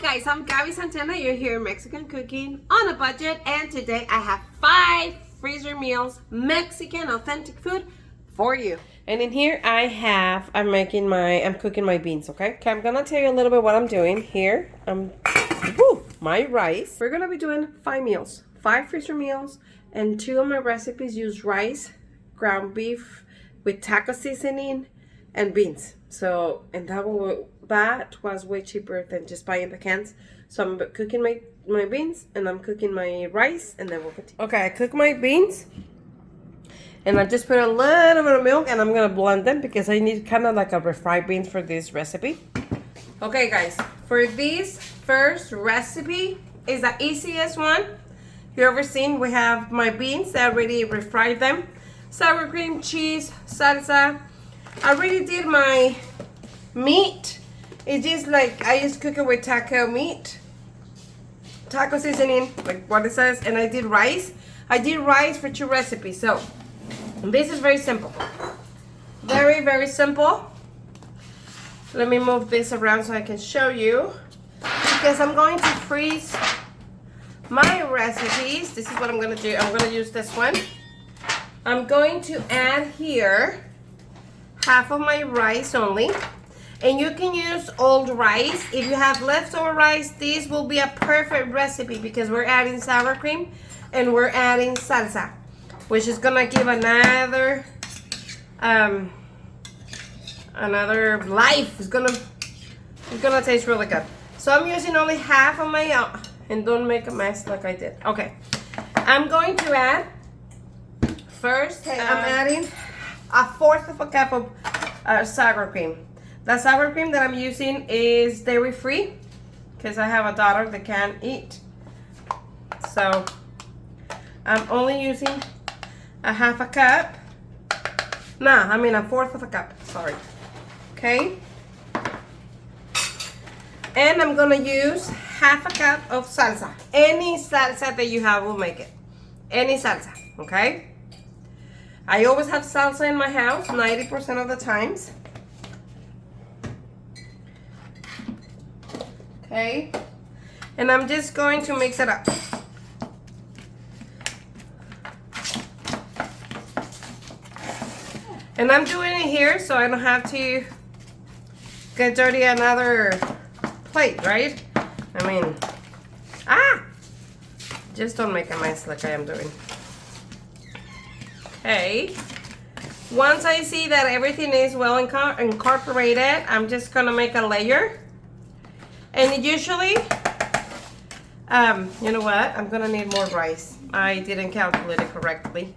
Hi guys, I'm Gabby Santana. You're here in Mexican Cooking on a Budget, and today I have 5 freezer meals, Mexican authentic food for you. And in here I'm cooking my beans, okay? Okay, I'm gonna tell you a little bit what I'm doing here. My rice. We're gonna be doing 5 meals, 5 freezer meals, and 2 of my recipes use rice, ground beef with taco seasoning, and beans. So, and that was way cheaper than just buying the cans. So I'm cooking my beans, and I'm cooking my rice, and then we'll continue. Okay, I cook my beans, and I just put a little bit of milk, and I'm gonna blend them because I need kind of like a refried beans for this recipe. Okay guys, for this first recipe is the easiest one you ever seen. We have my beans, I already refried them, sour cream, cheese, salsa. I already did my meat. It's just like I just cook it with taco meat, taco seasoning, like what it says. And I did rice. I did rice for 2 recipes. So this is very simple, very, very simple. Let me move this around so I can show you, because I'm going to freeze my recipes. This is what I'm gonna do. I'm gonna use this one. I'm going to add here half of my rice only, and you can use old rice. If you have leftover rice, this will be a perfect recipe because we're adding sour cream and we're adding salsa, which is gonna give another life. It's gonna taste really good. So I'm using only half of my and don't make a mess like I did. Okay, I'm going to add first. I'm adding 1/4 of a cup of sour cream. The sour cream that I'm using is dairy free because I have a daughter that can't eat. So I'm only using 1/2 a cup. Nah, I mean 1/4 of a cup. Sorry. Okay. And I'm gonna use 1/2 a cup of salsa. Any salsa that you have will make it. Any salsa. Okay. I always have salsa in my house 90% of the times. Okay, and I'm just going to mix it up. And I'm doing it here so I don't have to get dirty another plate, right? I mean, just don't make a mess like I am doing. Okay, once I see that everything is well incorporated, I'm just gonna make a layer. And usually, you know what? I'm gonna need more rice. I didn't calculate it correctly.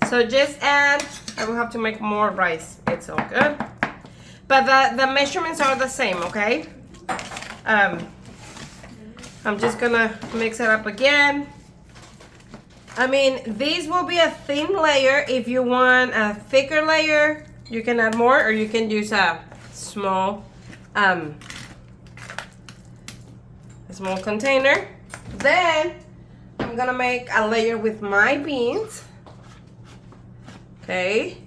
So just add, I will have to make more rice. It's all good. But the measurements are the same, okay? I'm just gonna mix it up again. I mean, this will be a thin layer. If you want a thicker layer, you can add more, or you can use a small container. Then I'm gonna make a layer with my beans. Okay,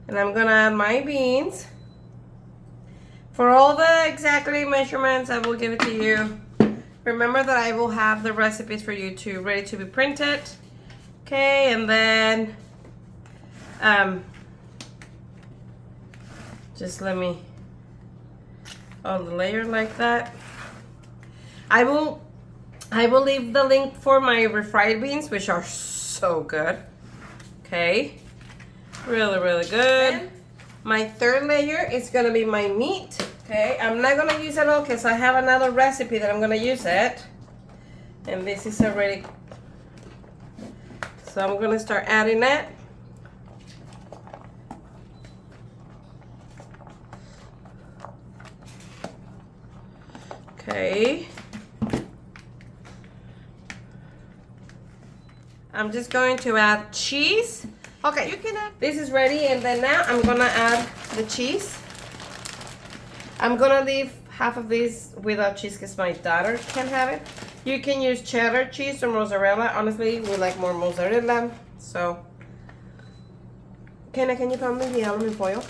and I'm gonna add my beans. For all the exactly measurements, I will give it to you. Remember that I will have the recipes for you ready to be printed. Okay, and then just let me on the layer like that. I will leave the link for my refried beans, which are so good. Okay, really, really good. And my third layer is gonna be my meat. Okay, I'm not gonna use it all because I have another recipe that I'm gonna use it, and this is already. So I'm gonna start adding it. Okay. I'm just going to add cheese. Okay, you can add. This is ready, and then now I'm gonna add the cheese. I'm gonna leave half of this without cheese because my daughter can't have it. You can use cheddar cheese or mozzarella. Honestly, we like more mozzarella. So, Kenna, can you pass me the aluminum foil?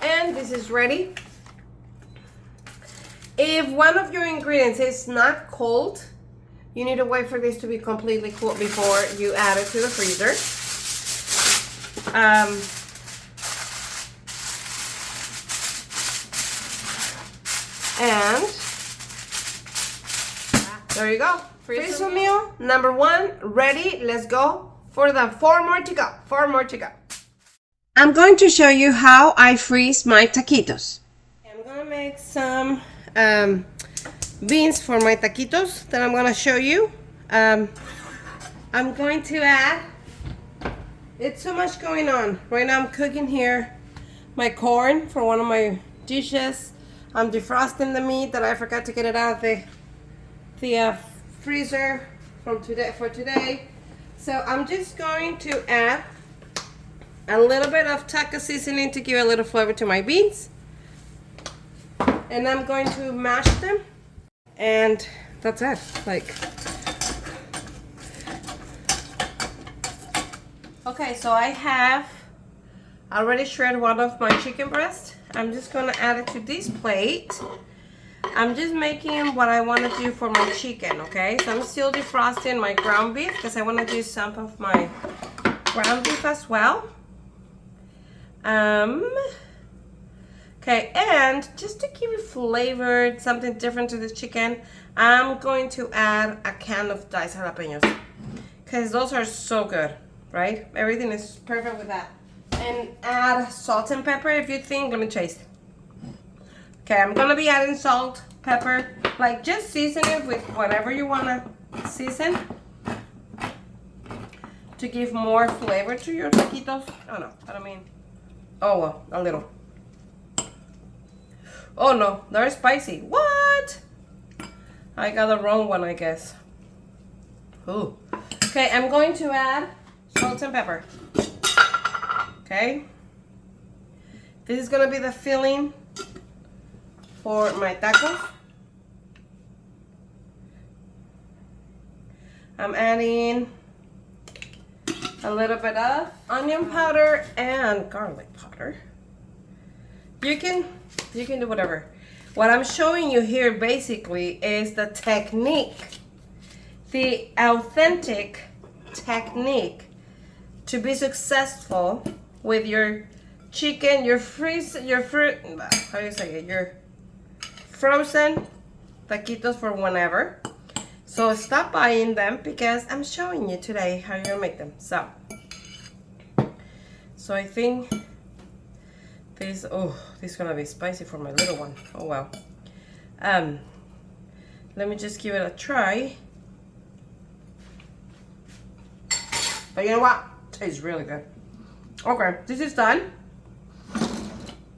And this is ready. If one of your ingredients is not cold, you need to wait for this to be completely cool before you add it to the freezer. And there you go. Freezer meal number 1 ready. Let's go for the 4 more to go. 4 more to go. I'm going to show you how I freeze my taquitos. I'm gonna make some beans for my taquitos that I'm gonna show you. I'm going to add, it's so much going on. Right now I'm cooking here my corn for one of my dishes. I'm defrosting the meat that I forgot to get it out of the freezer for today. So I'm just going to add a little bit of taco seasoning to give a little flavor to my beans. And I'm going to mash them. And that's it. Okay, so I have already shredded one of my chicken breast. I'm just gonna add it to this plate. I'm just making what I want to do for my chicken, okay? So I'm still defrosting my ground beef because I want to do some of my ground beef as well. Okay, and just to keep it flavored, something different to the chicken, I'm going to add a can of diced jalapenos because those are so good, right? Everything is perfect with that. And add salt and pepper if you think. Let me taste. Okay, I'm gonna be adding salt, pepper, like just season it with whatever you wanna season to give more flavor to your taquitos. Oh no, I don't mean, oh well, a little. Oh no, they're spicy. What? I got the wrong one, I guess. Ooh. Okay, I'm going to add salt and pepper. Okay. This is gonna be the filling for my tacos. I'm adding a little bit of onion powder and garlic powder. You can do whatever. What I'm showing you here basically is the technique, the authentic technique to be successful with your chicken, your frozen taquitos for whenever. So stop buying them because I'm showing you today how you're gonna make them. So I think this is gonna be spicy for my little one. Oh well. Let me just give it a try. But you know what? Tastes really good. Okay, this is done.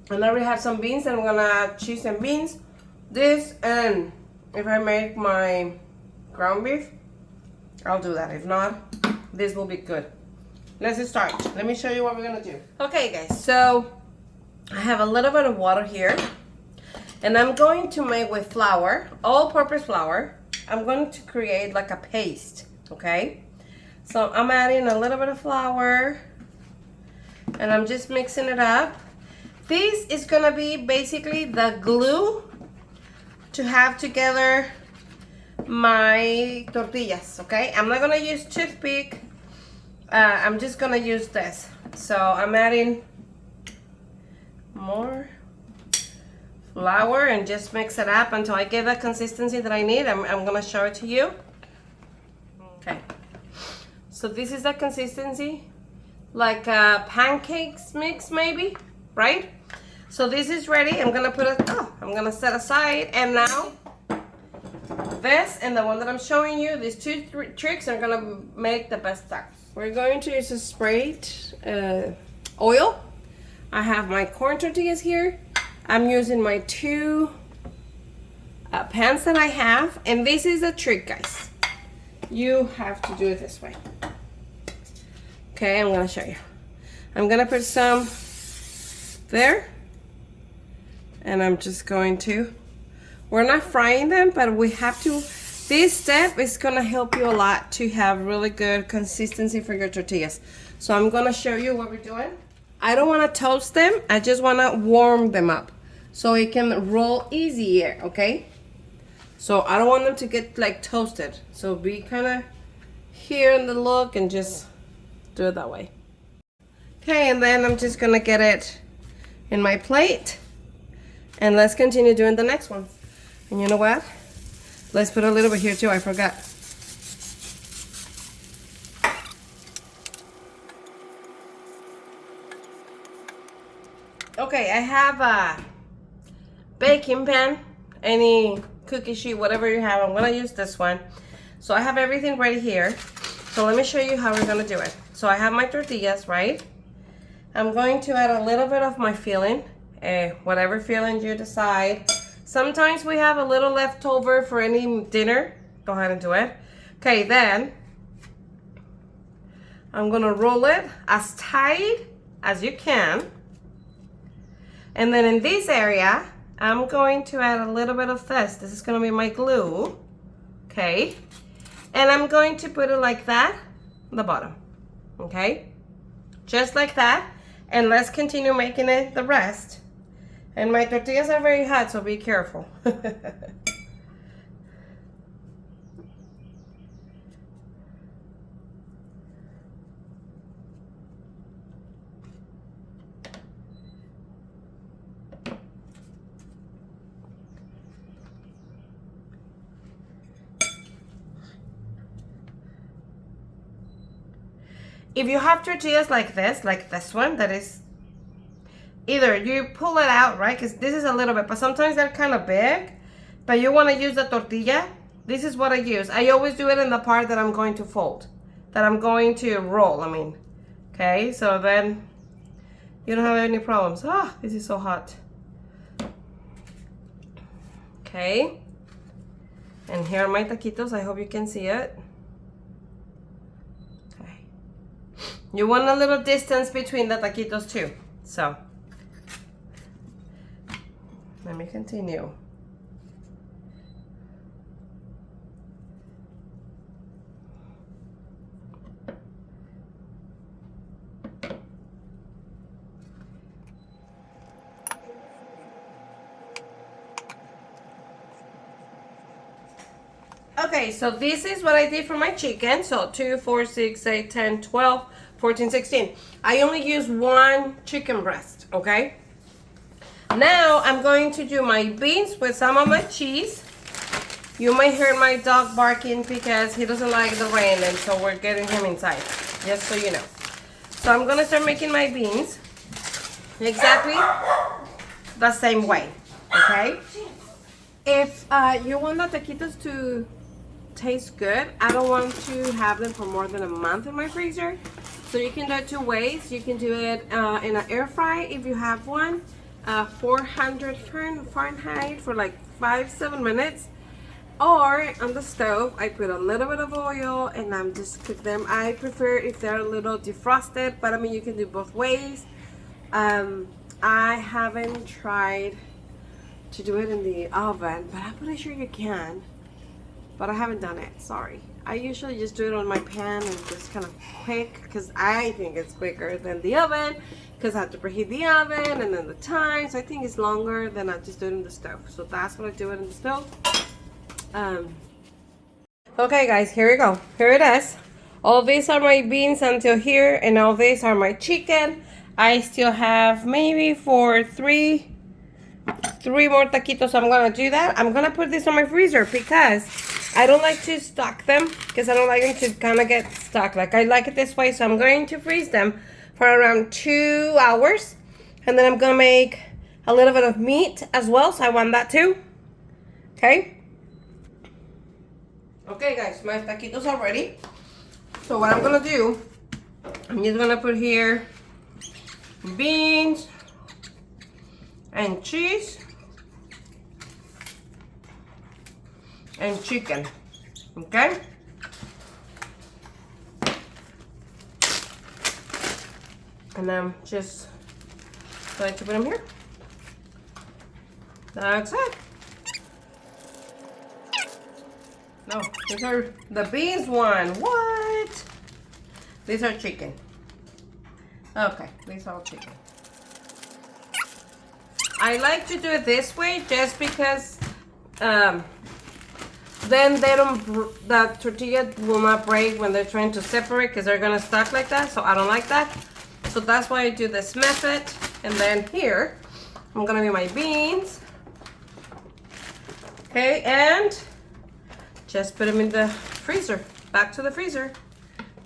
And I already have some beans, and I'm gonna add cheese and beans. This, and if I make my ground beef, I'll do that. If not, this will be good. Let's start. Let me show you what we're gonna do. Okay guys, so I have a little bit of water here, and I'm going to make with flour, all-purpose flour. I'm going to create like a paste, okay? So I'm adding a little bit of flour, and I'm just mixing it up. This is gonna be basically the glue to have together my tortillas, okay? I'm not gonna use toothpick. I'm just gonna use this. So I'm adding more flour and just mix it up until I get the consistency that I need. I'm gonna show it to you. Okay. So this is the consistency, like a pancakes mix maybe, right? So this is ready. I'm gonna put it, I'm gonna set aside. And now this and the one that I'm showing you, these two tricks are gonna make the best tacos. We're going to use a sprayed oil. I have my corn tortillas here. I'm using my two pans that I have, and this is a trick, guys. You have to do it this way. Okay, I'm gonna show you. I'm gonna put some there, and I'm just going to, we're not frying them, but we have to. This step is gonna help you a lot to have really good consistency for your tortillas. So I'm gonna show you what we're doing. I don't wanna toast them, I just wanna warm them up so it can roll easier, okay? So I don't want them to get like toasted. So be kind of here in the look and just do it that way. Okay, and then I'm just gonna get it in my plate. And let's continue doing the next one. And you know what? Let's put a little bit here too, I forgot. Okay, I have a baking pan, any cookie sheet, whatever you have. I'm gonna use this one. So I have everything ready here. So let me show you how we're gonna do it. So I have my tortillas, right? I'm going to add a little bit of my filling, whatever filling you decide. Sometimes we have a little leftover for any dinner. Go ahead and do it. Okay, then I'm gonna roll it as tight as you can. And then in this area, I'm going to add a little bit of this. This is gonna be my glue, okay? And I'm going to put it like that on the bottom, okay? Just like that. And let's continue making it the rest. And my tortillas are very hot, so be careful. If you have tortillas like this one, that is, either you pull it out, right? Because this is a little bit, but sometimes they're kind of big, but you want to use the tortilla. This is what I use. I always do it in the part that I'm going to fold, that I'm going to roll, I mean. Okay, so then you don't have any problems. Ah, this is so hot. Okay. And here are my taquitos. I hope you can see it. You want a little distance between the taquitos too. So, let me continue. Okay, so this is what I did for my chicken. So 2, 4, 6, 8, 10, 12, 14, 16. I only use one chicken breast, okay? Now I'm going to do my beans with some of my cheese. You might hear my dog barking because he doesn't like the rain, and so we're getting him inside, just so you know. So I'm gonna start making my beans exactly the same way, okay? If you want the taquitos to taste good, I don't want to have them for more than a month in my freezer. So you can do it 2 ways. You can do it in an air fry if you have one, 400 Fahrenheit for like 5-7 minutes, or on the stove. I put a little bit of oil and I'm just cook them. I prefer if they're a little defrosted, but I mean you can do both ways. I haven't tried to do it in the oven, but I'm pretty sure you can. But I haven't done it, sorry. I usually just do it on my pan and just kind of quick, because I think it's quicker than the oven, because I have to preheat the oven and then the time, so I think it's longer than I just do it in the stove. So that's what I do it in the stove. Okay guys, here we go. Here it is. All these are my beans until here, and all these are my chicken. I still have maybe for three more taquitos. I'm gonna do that. I'm gonna put this on my freezer because I don't like to stock them, because I don't like them to kind of get stuck. Like I like it this way, so I'm going to freeze them for around 2 hours, and then I'm gonna make a little bit of meat as well, so I want that too. Okay. Okay guys, my taquitos are ready. So what I'm gonna do, I'm just gonna put here beans and cheese and chicken, okay? And I'm just going to put them here. That's it. No, these are the beans one. What? These are chicken. Okay, these are all chicken. I like to do it this way just because then the tortilla will not break when they're trying to separate because they're gonna stuck like that. So I don't like that. So that's why I do this method. And then here, I'm gonna do my beans. Okay, and just put them in the freezer, back to the freezer.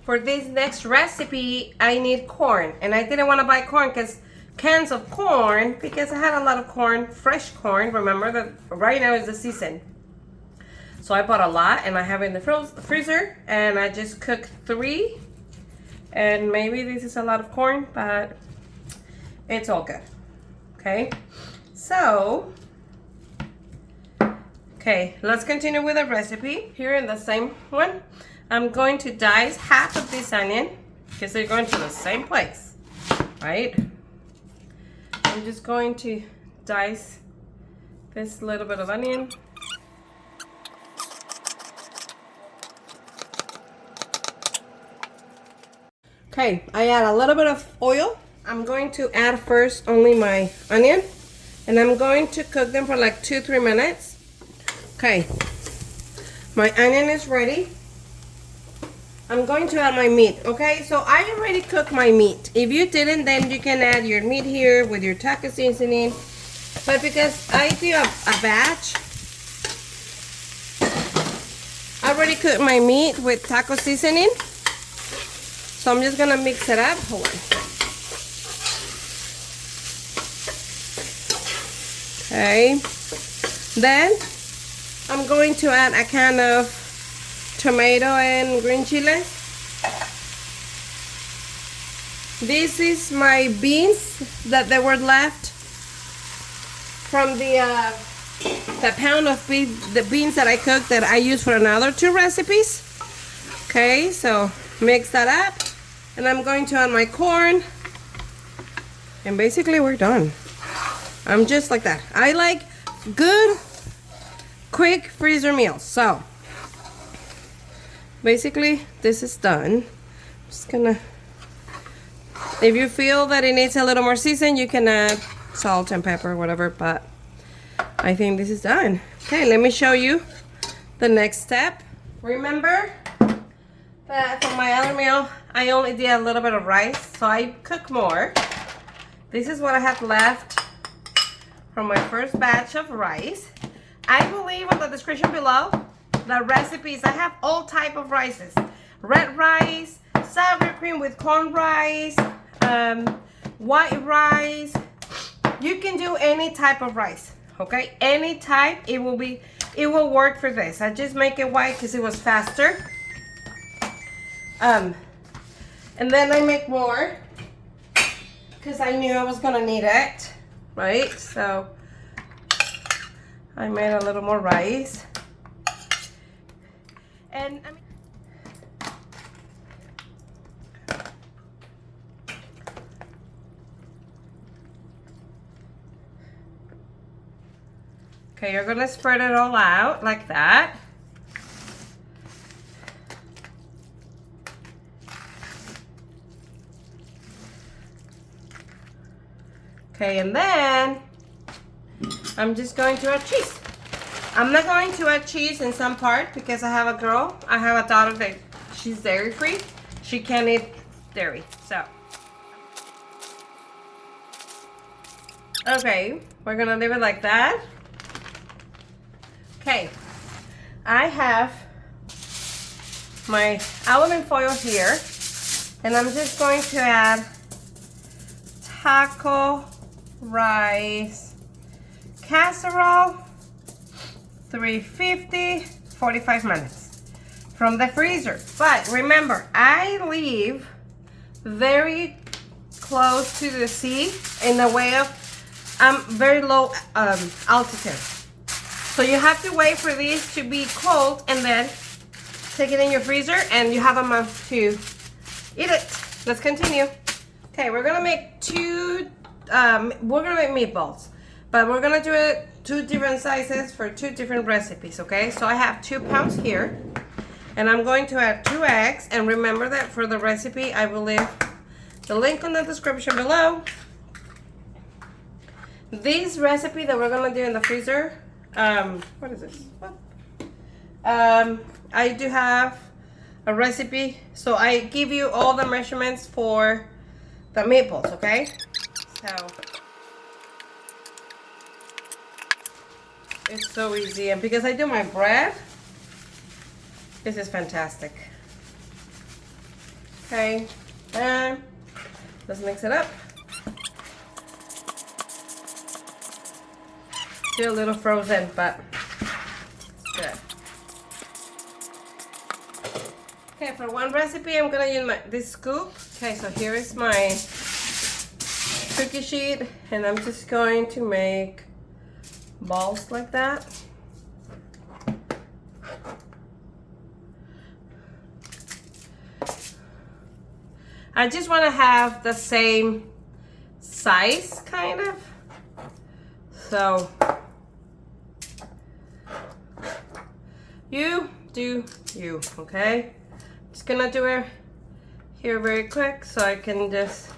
For this next recipe, I need corn. And I didn't want to buy corn because cans of corn, because I had a lot of corn, fresh corn. Remember that right now is the season. So I bought a lot and I have it in the freezer, and I just cooked 3. And maybe this is a lot of corn, but it's all good. Okay, so, okay, let's continue with the recipe. Here in the same one, I'm going to dice half of this onion because they're going to the same place, right? I'm just going to dice this little bit of onion. Okay, I add a little bit of oil. I'm going to add first only my onion, and I'm going to cook them for like 2-3 minutes. Okay, my onion is ready. I'm going to add my meat. Okay, so I already cooked my meat. If you didn't, then you can add your meat here with your taco seasoning. But because I do a batch, I already cooked my meat with taco seasoning. So I'm just gonna mix it up. Hold on. Okay. Then I'm going to add a can of tomato and green chili. This is my beans that they were left from the pound of the beans that I cooked that I used for another 2 recipes. Okay, so mix that up, and I'm going to add my corn, and basically we're done. I'm just like that. I like good, quick freezer meals. So basically this is done. I'm just gonna, if you feel that it needs a little more season, you can add salt and pepper, whatever, but I think this is done. Okay, let me show you the next step. Remember that for my other meal, I only did a little bit of rice, so I cook more. This is what I have left from my first batch of rice. I will leave in the description below the recipes. I have all type of rices. Red rice, sour cream with corn rice, white rice. You can do any type of rice, okay? Any type, it will work for this. I just make it white because it was faster. And then I make more because I knew I was gonna need it, right? So I made a little more rice. And I mean, okay, you're gonna spread it all out like that. Okay, and then I'm just going to add cheese. I'm not going to add cheese in some part because I have a daughter that she's dairy free. She can't eat dairy, so. Okay, we're gonna leave it like that. Okay, I have my aluminum foil here, and I'm just going to add taco rice casserole, 350, 45 minutes from the freezer. But remember, I live very close to the sea in the way of very low altitude. So you have to wait for these to be cold and then take it in your freezer and you have a month to eat it. Let's continue. Okay, we're gonna make meatballs, but we're gonna do it 2 different sizes for 2 different recipes, okay? So I have 2 pounds here, and I'm going to add 2 eggs, and remember that for the recipe, I will leave the link in the description below. This recipe that we're gonna do in the freezer, what is this? I do have a recipe, so I give you all the measurements for the meatballs, okay? So it's so easy, and because I do my bread, this is fantastic. Okay, and let's mix it up. Still a little frozen, but it's good. Okay, for one recipe, I'm gonna use this scoop. Okay, so here is my cookie sheet, and I'm just going to make balls like that. I just want to have the same size, kind of. So you do you, okay? Just gonna do it here very quick so I can just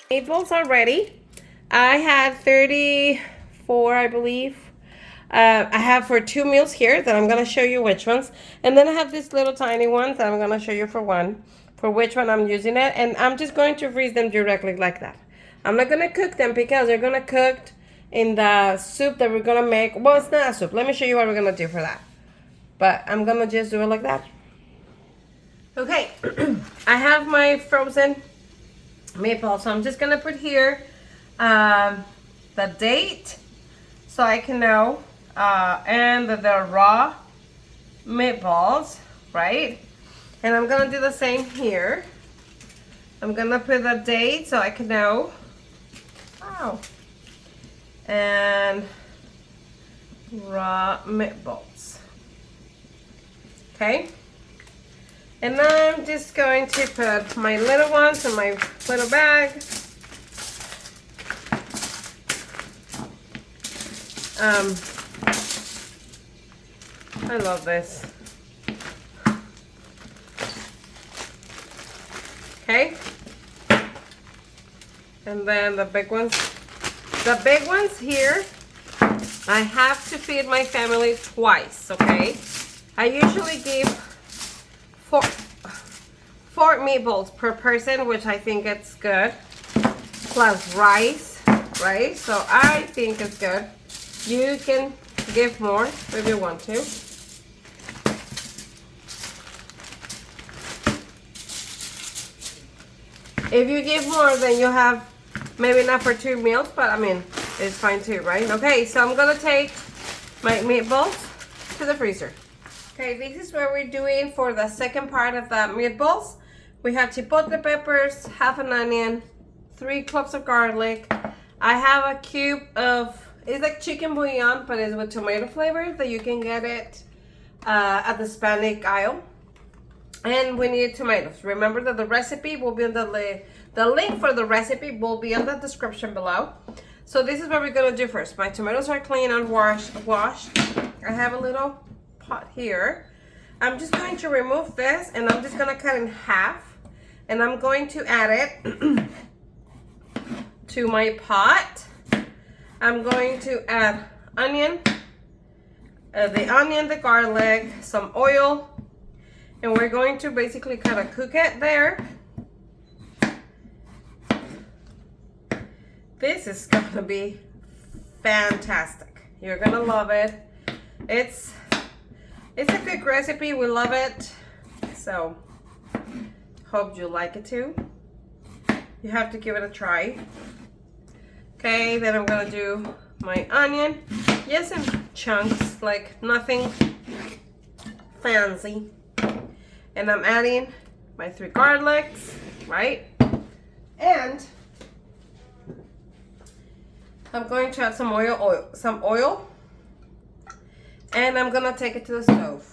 meatballs are ready. I had 34, I believe. I have for 2 meals here that I'm gonna show you which ones, and then I have these little tiny ones that I'm gonna show you for which one I'm using it, and I'm just going to freeze them directly like that. I'm not gonna cook them because they're gonna cook in the soup that we're gonna make. Well, it's not a soup. Let me show you what we're gonna do for that. But I'm gonna just do it like that. Okay, I have my frozen meatballs, so I'm just gonna put here the date so I can know, and the raw meatballs, right? And I'm gonna do the same here. I'm gonna put the date so I can know. Wow. And raw meatballs. Okay. And I'm just going to put my little ones in my little bag. I love this. Okay. And then the big ones. The big ones here, I have to feed my family twice, okay? I usually give four meatballs per person, which I think it's good. Plus rice, right? So I think it's good. You can give more if you want to. If you give more, then you have maybe not for 2 meals, but I mean, it's fine too, right? Okay, so I'm gonna take my meatballs to the freezer. Okay, this is what we're doing for the second part of the meatballs. We have chipotle peppers, half an onion, 3 cloves of garlic. I have a cube of, it's like chicken bouillon, but it's with tomato flavor that you can get it at the Hispanic aisle. And we need tomatoes. Remember that the recipe will be on the link for the recipe will be in the description below. So this is what we're gonna do first. My tomatoes are clean and washed. I have a little pot here. I'm just going to remove this and I'm just gonna cut in half. And I'm going to add it to my pot. I'm going to add onion, the garlic, some oil, and we're going to basically kind of cook it there. This is gonna be fantastic. You're gonna love it. It's a quick recipe. We love it. So hope you like it too. You have to give it a try. Okay, then I'm gonna do my onion. Yes, in chunks, like nothing fancy. And I'm adding my 3 garlics, right? And I'm going to add some oil, and I'm gonna take it to the stove.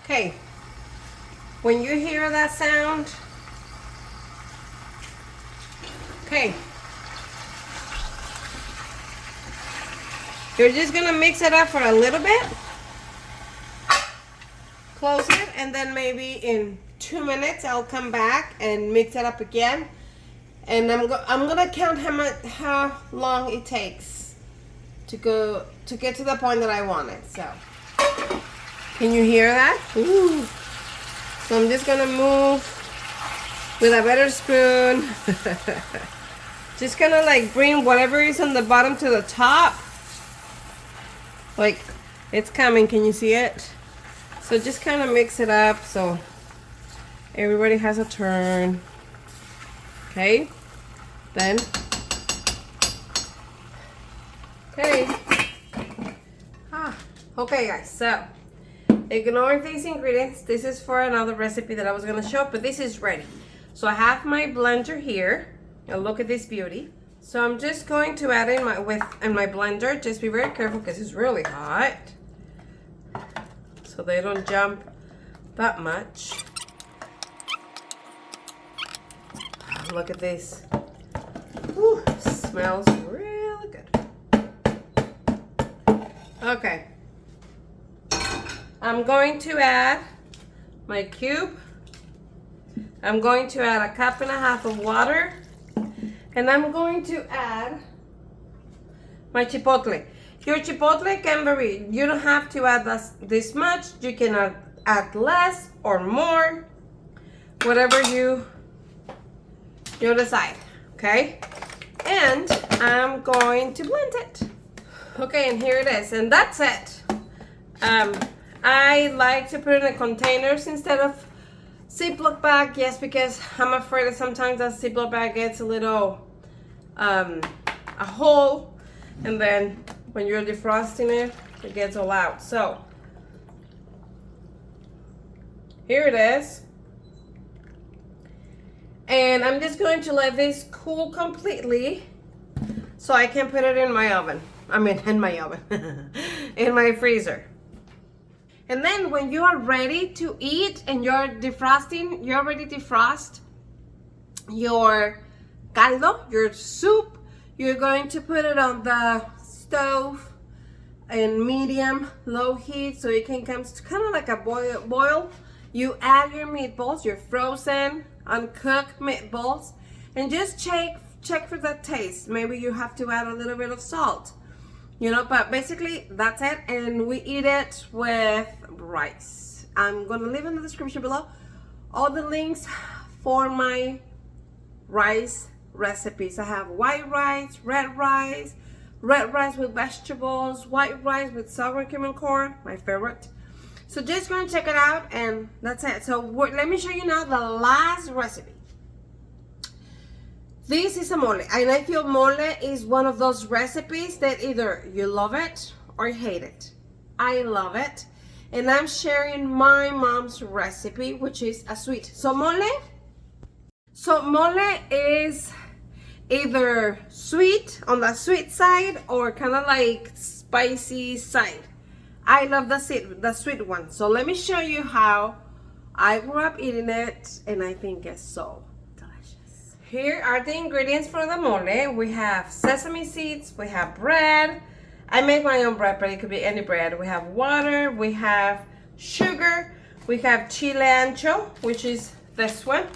Okay, when you hear that sound, okay, you're just gonna mix it up for a little bit, close it, and then maybe in 2 minutes. I'll come back and mix it up again. And I'm gonna count how long it takes to get to the point that I want it. So, can you hear that? Ooh. So I'm just gonna move with a better spoon. Just gonna like bring whatever is on the bottom to the top. Like it's coming, can you see it? So just kind of mix it up so everybody has a turn. Okay, then, okay. Okay guys, so ignoring these ingredients, this is for another recipe that I was gonna show, but this is ready. So I have my blender here, and look at this beauty. So I'm just going to add in my blender. Just be very careful because it's really hot, so they don't jump that much. Look at this. Whew, smells really good. Okay. I'm going to add my cube. I'm going to add 1.5 cups of water. And I'm going to add my chipotle. Your chipotle can vary. You don't have to add this much. You can add less or more. Whatever you decide. Okay? And I'm going to blend it. Okay, and here it is. And that's it. I like to put it in containers instead of Ziploc bag, yes, because I'm afraid that sometimes that Ziploc bag gets a little, a hole, and then when you're defrosting it, it gets all out. So, here it is. And I'm just going to let this cool completely so I can put it in my oven. In my freezer. And then when you are ready to eat and you're defrosting, you already defrost your caldo, your soup, you're going to put it on the stove in medium, low heat, so it can come to kind of like a boil. You add your meatballs, your frozen, uncooked meatballs, and just check for the taste. Maybe you have to add a little bit of salt. You know, but basically that's it, and we eat it with rice. I'm gonna leave in the description below all the links for my rice recipes. I have white rice with vegetables, white rice with sour cream and corn, my favorite. So just go and check it out, and that's it. So let me show you now the last recipe. This is a mole, and I feel mole is one of those recipes that either you love it or you hate it. I love it, and I'm sharing my mom's recipe, which is a sweet. So mole is either sweet, on the sweet side, or kind of like spicy side. I love the sweet one. So let me show you how I grew up eating it, and I think it's so delicious. Here are the ingredients for the mole. We have sesame seeds, we have bread. I make my own bread, but it could be any bread. We have water, we have sugar, we have cilantro, which is this one,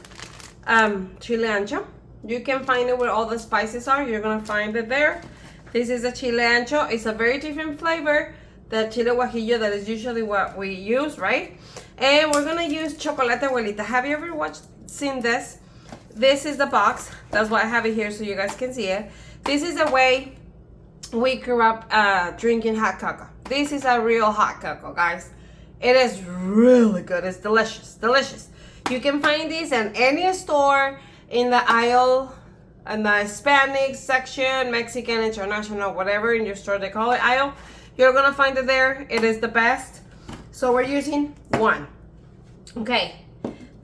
cilantro. You can find it where all the spices are. You're gonna find it there. This is a cilantro. It's a very different flavor. The chile guajillo that is usually what we use, right? And we're gonna use chocolate abuelita. Have you ever seen this? This is the box. That's why I have it here so you guys can see it. This is the way we grew up drinking hot cocoa. This is a real hot cocoa, guys. It is really good. It's delicious, delicious. You can find these in any store, in the aisle, in the Hispanic section, Mexican, international, whatever in your store they call it, aisle. You're gonna find it there. It is the best. So we're using one. Okay,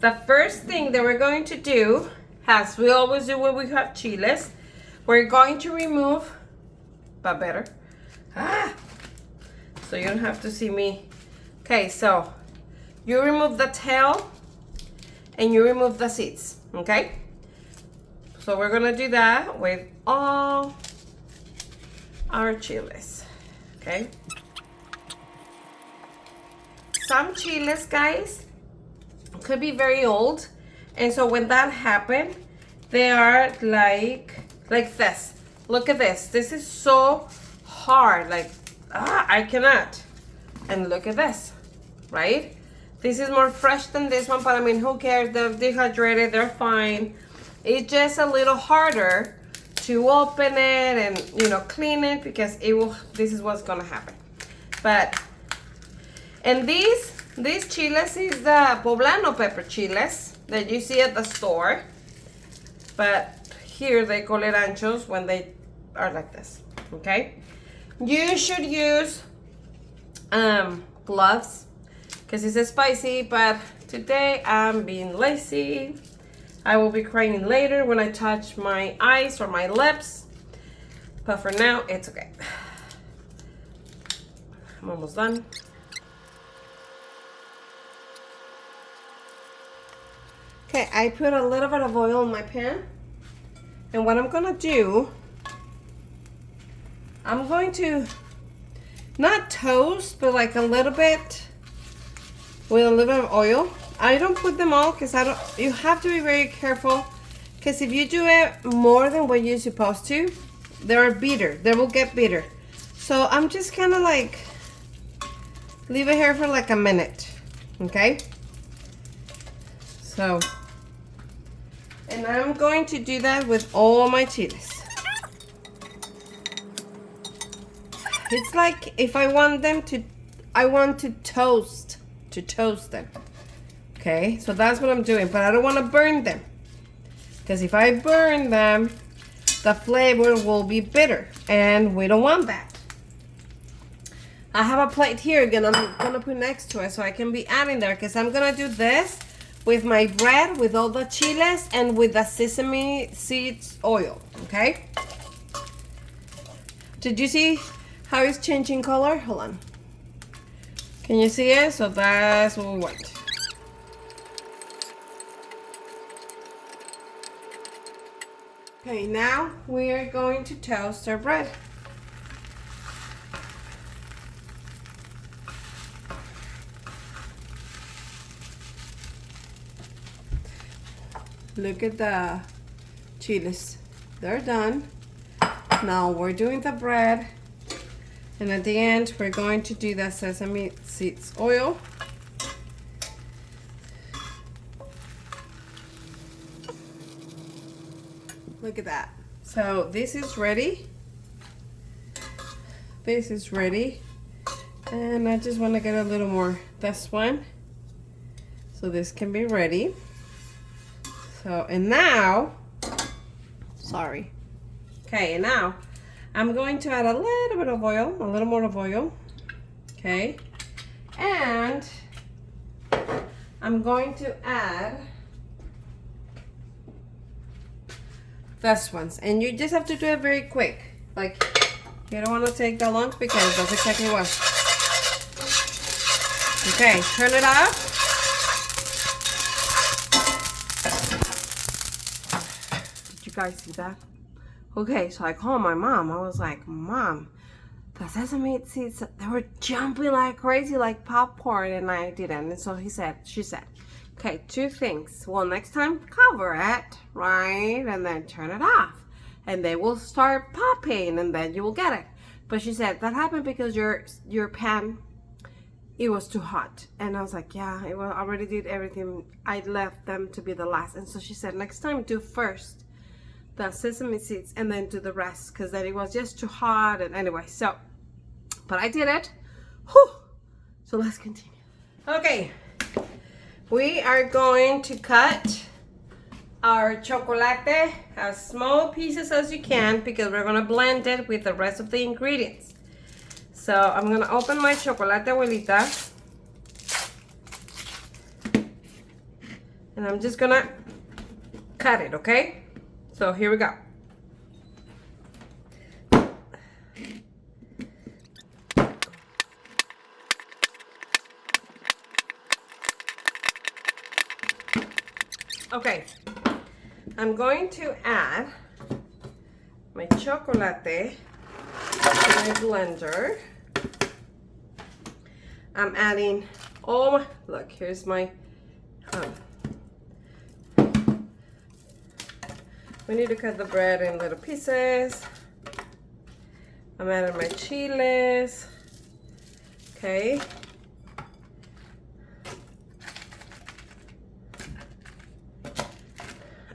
the first thing that we're going to do, as we always do when we have chiles, we're going to remove, but better, so you don't have to see me. Okay, so you remove the tail and you remove the seeds, okay? So we're gonna do that with all our chiles, okay? Some chiles, guys, could be very old. And so when that happened, they are like this. Look at this. This is so hard. Like, I cannot. And look at this, right? This is more fresh than this one, but I mean, who cares? They're dehydrated, they're fine. It's just a little harder to open it and, you know, clean it because this is what's gonna happen. But, and these chiles is the poblano pepper chiles that you see at the store. But here they call it anchos when they are like this, okay? You should use gloves because it's spicy, but today I'm being lazy. I will be crying later when I touch my eyes or my lips, but for now it's okay. I'm almost done. Okay, I put a little bit of oil in my pan, and what I'm gonna do, I'm going to not toast, but like a little bit with a little bit of oil. I don't put them all because you have to be very careful, because if you do it more than what you're supposed to, they're bitter. They will get bitter. So I'm just kind of like leave it here for like a minute, okay? So, and I'm going to do that with all my chiles. It's like if I want to toast them. Okay, so that's what I'm doing, but I don't want to burn them. Because if I burn them, the flavor will be bitter, and we don't want that. I have a plate here again I'm gonna put next to it so I can be adding there, because I'm gonna do this with my bread, with all the chiles, and with the sesame seeds oil, okay? Did you see how it's changing color? Hold on. Can you see it? So that's what we want. Okay, now we are going to toast our bread. Look at the chiles. They're done. Now we're doing the bread. And at the end, we're going to do the sesame seeds oil. Look at that. So this is ready. This is ready. And I just want to get a little more this one. So this can be ready. So, and now, sorry. Okay, and now I'm going to add a little bit of oil, a little more of oil. Okay. And I'm going to add this ones. And you just have to do it very quick. Like, you don't want to take that long because that's exactly what. Okay, turn it off. Did you guys see that? Okay, so I called my mom. I was like, Mom, the sesame seeds, they were jumping like crazy, like popcorn, and I didn't. And so she said, okay, two things. Well, next time, cover it, right? And then turn it off. And they will start popping, and then you will get it. But she said, that happened because your pan, it was too hot. And I was like, yeah, I already did everything. I left them to be the last. And so she said, next time, do first the sesame seeds and then do the rest, because then it was just too hot. And anyway, so, but I did it. Whew. So let's continue. Okay, we are going to cut our chocolate as small pieces as you can, because we're gonna blend it with the rest of the ingredients. So I'm gonna open my chocolate abuelita, and I'm just gonna cut it, okay? So here we go. Okay, I'm going to add my chocolate to my blender. I'm adding, oh, look, here's my We need to cut the bread in little pieces. I'm adding my chiles. Okay.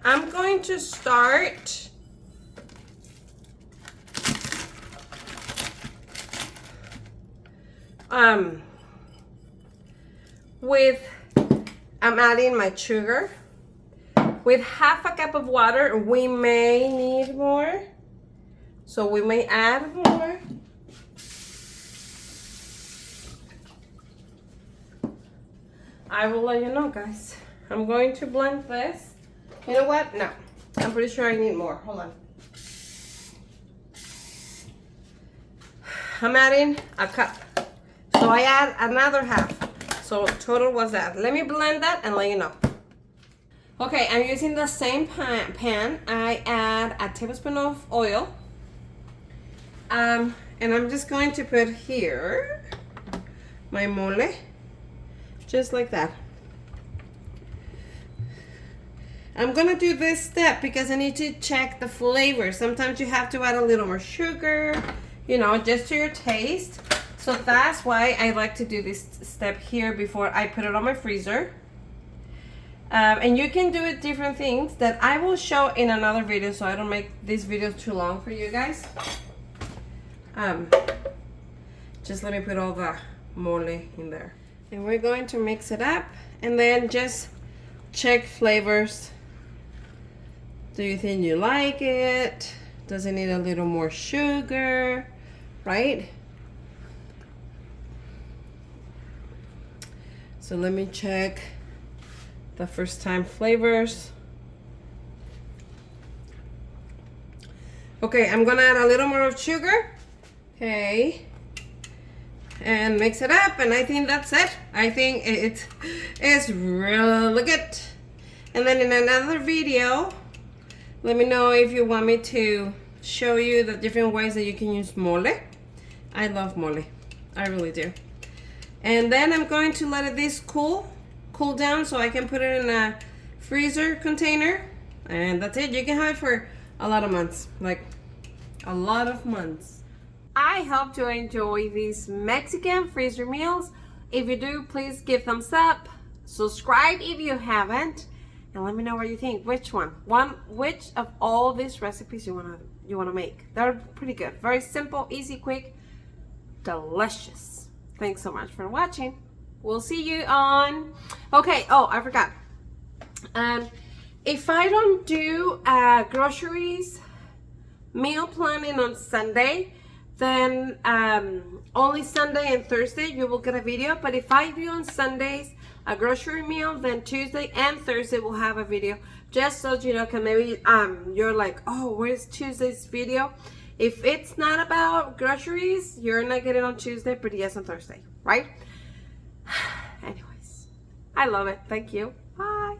I'm going to start I'm adding my sugar. With half a cup of water, we may need more. So we may add more. I will let you know, guys. I'm going to blend this. You know what? No. I'm pretty sure I need more. Hold on. I'm adding a cup. So I add another half. So total was that. Let me blend that and let you know. Okay, I'm using the same pan. I add a tablespoon of oil. And I'm just going to put here my mole. Just like that. I'm gonna do this step because I need to check the flavor. Sometimes you have to add a little more sugar, you know, just to your taste. So that's why I like to do this step here before I put it on my freezer. And you can do it different things that I will show in another video, so I don't make this video too long for you guys. Just let me put all the mole in there. And we're going to mix it up and then just check flavors. Do you think you like it? Does it need a little more sugar? Right? So let me check the first time flavors. Okay, I'm gonna add a little more of sugar. Okay. And mix it up, and I think that's it. I think it is really good. And then in another video, let me know if you want me to show you the different ways that you can use mole. I love mole. I really do. And then I'm going to let this cool down so I can put it in a freezer container. And that's it. You can have it for a lot of months. Like a lot of months. I hope you enjoy these Mexican freezer meals. If you do, please give thumbs up. Subscribe if you haven't. And let me know what you think. Which which of all these recipes you wanna make. They're pretty good. Very simple, easy, quick, delicious. Thanks so much for watching. We'll see you on. Okay. Oh, I forgot. If I don't do groceries meal planning on Sunday, then only Sunday and Thursday you will get a video. But if I do on Sundays a grocery meal, then Tuesday and Thursday we'll have a video, just so you know. Cause maybe you're like, oh, where's Tuesday's video? If it's not about groceries, you're not getting on Tuesday, but yes on Thursday, right? Anyways, I love it. Thank you. Bye.